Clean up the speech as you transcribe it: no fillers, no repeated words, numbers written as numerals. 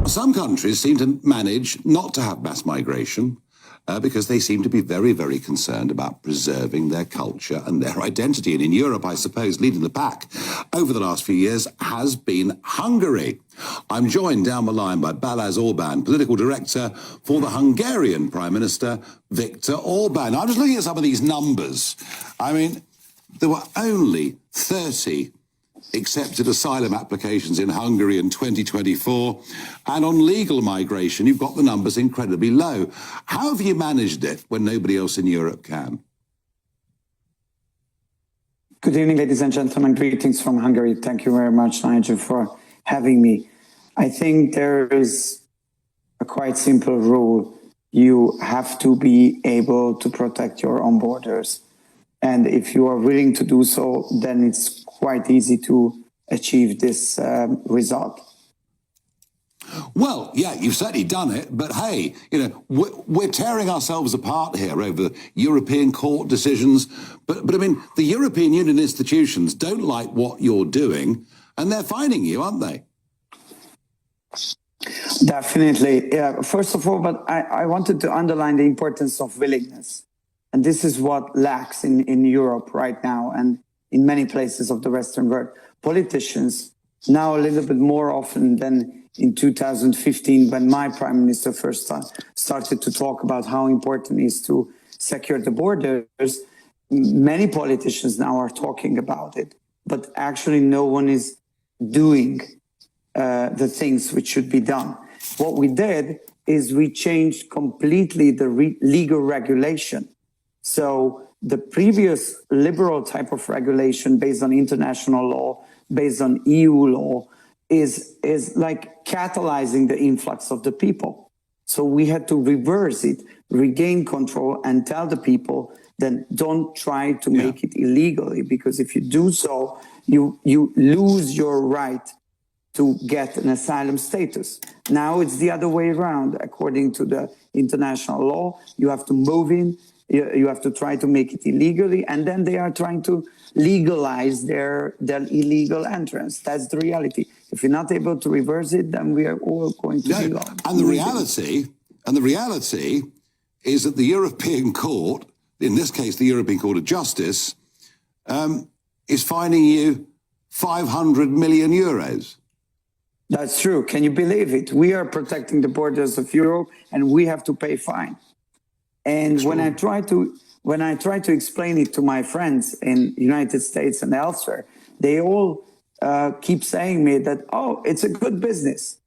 Some countries seem to manage not to have mass migration because they seem to be very, very concerned about preserving their culture and their identity. And in Europe, I suppose, leading the pack over the last few years has been Hungary. I'm joined down the line by Balázs Orbán, political director for the Hungarian Prime Minister, Viktor Orbán. I'm just looking at some of these numbers. I mean, there were only 30 accepted asylum applications in Hungary in 2024. And on legal migration, you've got the numbers incredibly low. How have you managed it when nobody else in Europe can? Good evening, ladies and gentlemen. Greetings from Hungary. Thank you very much, Nigel, for having me. I think there is a quite simple rule. You have to be able to protect your own borders. And if you are willing to do so, then it's quite easy to achieve this result. Well, yeah, you've certainly done it. But hey, you know, we're tearing ourselves apart here over European court decisions. But I mean, the European Union institutions don't like what you're doing, and they're fining you, aren't they? Definitely. Yeah. First of all, but I wanted to underline the importance of willingness. And this is what lacks in Europe right now and in many places of the Western world. Politicians, now a little bit more often than in 2015, when my prime minister first started to talk about how important it is to secure the borders, many politicians now are talking about it, but actually no one is doing the things which should be done. What we did is we changed completely the legal regulation. So the previous liberal type of regulation based on international law, based on EU law, is like catalyzing the influx of the people. So we had to reverse it, regain control, and tell the people that don't try to make it illegally, because if you do so, you lose your right to get an asylum status. Now it's the other way around. According to the international law, you have to move in, you have to try to make it illegally, and then they are trying to legalize their illegal entrance. That's the reality. If you're not able to reverse it, then we are all going to be lost. And the reality is that the European Court, in this case the European Court of Justice, is fining you 500 million euros. That's true. Can you believe it? We are protecting the borders of Europe, and we have to pay fine. And when I try to explain it to my friends in the United States and elsewhere, they all keep saying me that, oh, it's a good business.